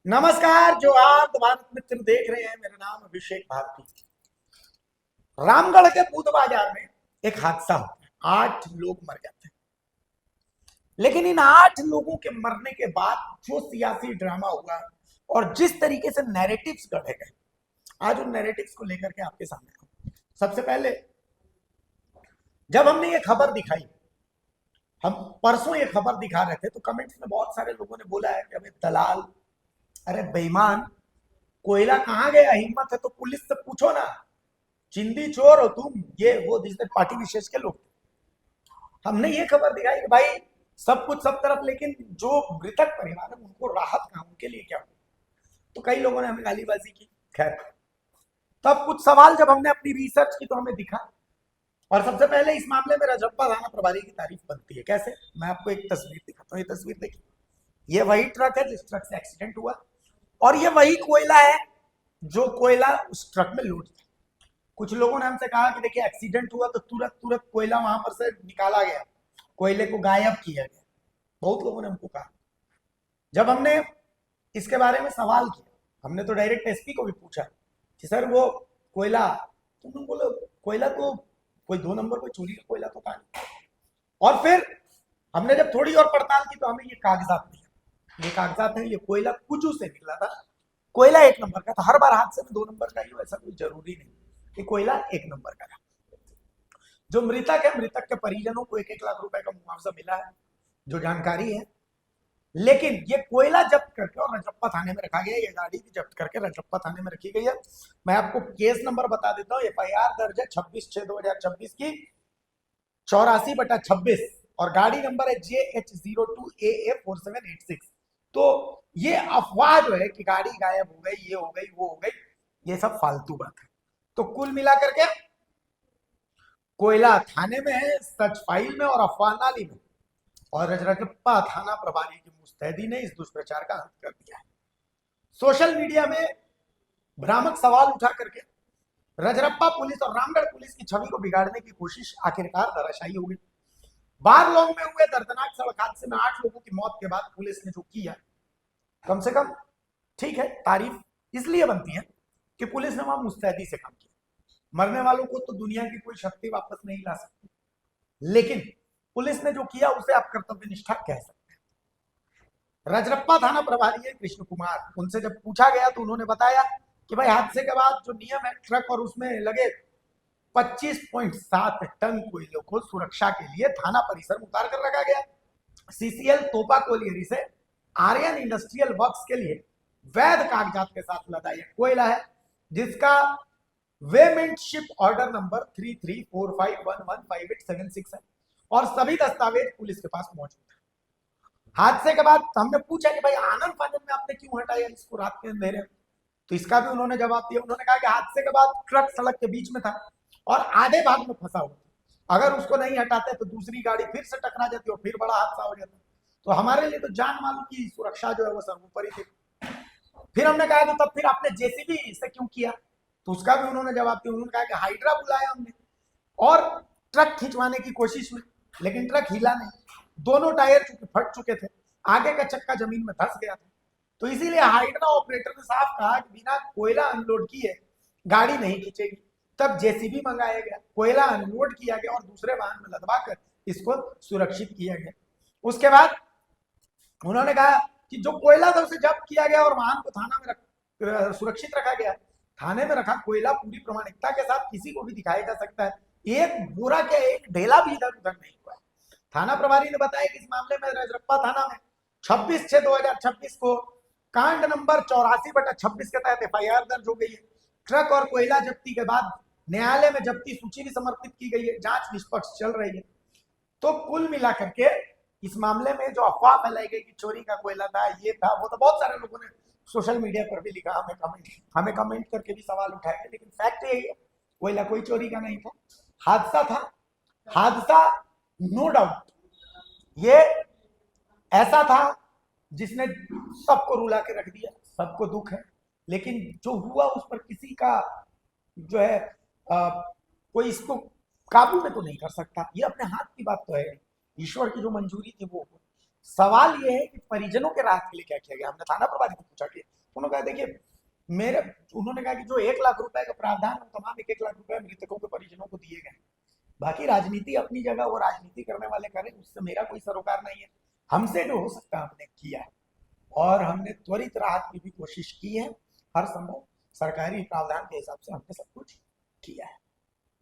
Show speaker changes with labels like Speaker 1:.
Speaker 1: नमस्कार, जो आप भारत मित्र देख रहे हैं। मेरा नाम अभिषेक भारती। रामगढ़ के बुध बाजार में एक हादसा होता है, 8 लोग मर जाते हैं। लेकिन इन 8 लोगों के मरने के बाद जो सियासी ड्रामा हुआ और जिस तरीके से नैरेटिव्स गढ़े गए, आज उन नैरेटिव्स को लेकर के आपके सामने आऊं। सबसे पहले जब हमने ये खबर दिखाई, हम परसों ये खबर दिखा रहे थे, तो कमेंट्स में बहुत सारे लोगों ने बोला है कि अबे दलाल, अरे बेईमान, कोयला कहाँ गया? हिम्मत है तो पुलिस से पूछो ना, चिंदी चोर हो तुम, ये वो जिसने पार्टी विशेष के लोग। हमने ये खबर दिखाई कि भाई सब कुछ सब तरफ, लेकिन जो मृतक परिवार है उनको राहत कहाँ, उनके लिए क्या? तो कई लोगों ने हमें गालीबाजी की। खैर, तब कुछ सवाल जब हमने अपनी रिसर्च की तो हमें दिखा। और सबसे पहले इस मामले में रजरप्पा थाना प्रभारी की तारीफ बनती है। कैसे? मैं आपको एक तस्वीर दिखाता हूँ। ये तस्वीर देखिए, ये वही ट्रक है जिस ट्रक से एक्सीडेंट हुआ, और ये वही कोयला है जो कोयला उस ट्रक में लोड था। कुछ लोगों ने हमसे कहा कि देखिए, एक्सीडेंट हुआ तो तुरंत तुरंत कोयला वहां पर से निकाला गया, कोयले को गायब किया गया। बहुत लोगों ने हमको कहा। जब हमने इसके बारे में सवाल किया, हमने तो डायरेक्ट एसपी को भी पूछा कि सर वो कोयला, तुम बोलो कोयला तो कोई 2 नंबर कोई चोरी का कोयला तो था नहीं। और फिर हमने जब थोड़ी और पड़ताल की तो हमें ये कागजात मिले। ये कागजात हैं, ये कोयला कुजू से निकला था। कोयला 1 नंबर का था। हर बार हादसे में 2 नंबर का ही हो, ऐसा कोई जरूरी नहीं कि कोयला 1 नंबर का था। जो मृतक है, मृतक के परिजनों को 1-1 लाख रुपए का मुआवजा मिला है, जो जानकारी है। लेकिन ये कोयला जब्त करके और रजरप्पा थाने में रखा गया। ये गाड़ी भी जब्त करके रजरप्पा थाने में रखी गई है। मैं आपको केस नंबर बता देता हूँ। FIR दर्ज है 26/6/2026 की 84/26, और गाड़ी नंबर है JH02AA4786। तो ये अफवाह जो है कि गाड़ी गायब हो गई, ये हो गई, वो हो गई, ये सब फालतू बात है। तो कुल मिलाकर के कोयला थाने में है, सच फाइल में और अफवाह नाली में। और रजरप्पा थाना प्रभारी की मुस्तैदी ने इस दुष्प्रचार का अंत कर दिया है। सोशल मीडिया में भ्रामक सवाल उठा करके रजरप्पा पुलिस और रामगढ़ पुलिस की छवि को बिगाड़ने की कोशिश आखिरकार धराशायी हो गई। बारलोग में हुए दर्दनाक सड़क हादसे में 8 लोगों की मौत के बाद पुलिस ने जो किया, कम से कम ठीक है, तारीफ इसलिए बनती है कि पुलिस ने वहां मुस्तैदी से काम किया। मरने वालों को तो दुनिया की कोई शक्ति वापस नहीं ला सकती, लेकिन पुलिस ने जो किया उसे आप कर्तव्यनिष्ठा कह सकते हैं। रजरप्पा थाना प्रभारी है कृष्ण कुमार। उनसे जब पूछा गया तो उन्होंने बताया कि भाई हादसे के बाद जो नियम है, ट्रक और उसमें लगे 25.7 टन कोयले को सुरक्षा के लिए थाना परिसर में उतार कर रखा गया। CCL तोपा कोलियरी से आर्यन इंडस्ट्रियल वर्क्स के लिए वैध कागजात के साथ लदा यह कोयला है, जिसका वेमेंटशिप ऑर्डर नंबर 3345115876 है, और सभी दस्तावेज पुलिस के पास मौजूद है। हादसे के बाद हमने पूछा कि भाई आनंद फानन में आपने क्यों हटाया इसको रात के अंधेरे में, तो इसका भी उन्होंने जवाब दिया। उन्होंने कहा कि हादसे के बाद ट्रक सड़क के बीच में था और आधे भाग में फंसा हुआ था। अगर उसको नहीं हटाते तो दूसरी गाड़ी फिर से टकरा जाती और फिर बड़ा हादसा हो जाता। तो हमारे लिए तो जान माल की सुरक्षा जो है वो सर्वोपरि थी। फिर हमने कहा कि तब फिर आपने JCB से क्यों किया, तो उसका भी उन्होंने जवाब दिया। उन्होंने कहा कि हाइड्रा बुलाया हमने और ट्रक खिंचवाने की कोशिश में, लेकिन ट्रक हिला नहीं, दोनों टायर फट चुके थे, आगे का चक्का जमीन में धंस गया था। तो इसीलिए हाइड्रा ऑपरेटर ने साफ कहा कि बिना कोयला अनलोड किए गाड़ी नहीं खींचेगी। तब JCB मंगाया गया, कोयला अनलोड किया गया और दूसरे वाहन में लदवा कर इसको सुरक्षित किया गया। उसके बाद उन्होंने कहा कि जो कोयला था उसे जब्त किया गया और वाहन को थाना में सुरक्षित रखा गया। थाने में रखा कोयला पूरी प्रामाणिकता के साथ किसी को भी दिखाया जा सकता है। एक बोरा के एक ढेला भी इधर उधर नहीं हुआ। थाना प्रभारी ने बताया कि इस मामले में रजरप्पा थाना में 26/6/2026 को कांड नंबर 84/26 के तहत FIR दर्ज हो गई है। ट्रक और कोयला जब्ती के बाद न्यायालय में जब्ती सूची भी समर्पित की गई है। जांच निष्पक्ष चल रही है। तो कुल मिलाकर के इस मामले में जो अफवाह फैलाई गई कि चोरी का कोयला था, ये था, वो तो बहुत सारे लोगों ने सोशल मीडिया पर भी लिखा, हमें कमेंट करके भी सवाल उठाए, लेकिन फैक्ट यही है, कोयला कोई चोरी का नहीं था, हादसा था। हादसा नो डाउट ये ऐसा था जिसने सबको रुला के रख दिया, सबको दुख है, लेकिन जो हुआ उस पर किसी का जो है कोई इसको काबू में तो नहीं कर सकता। ये अपने हाथ की बात तो है, ईश्वर की जो मंजूरी थी वो। सवाल ये है कि परिजनों के राहत के लिए क्या किया गया। हमने थाना प्रभारी को पूछा कि उन्होंने कहा देखिए मेरे, उन्होंने कहा कि जो 1 लाख रुपए का प्रावधान है तमाम 1-1 लाख रुपए मृतकों के परिजनों को दिए गए। बाकी राजनीति अपनी जगह, वो राजनीति करने वाले करें, उससे मेरा कोई सरोकार नहीं है। हमसे जो हो सकता हमने किया है और हमने त्वरित राहत की भी कोशिश की है। हर संभव सरकारी प्रावधान के हिसाब से हमने सब कुछ किया है।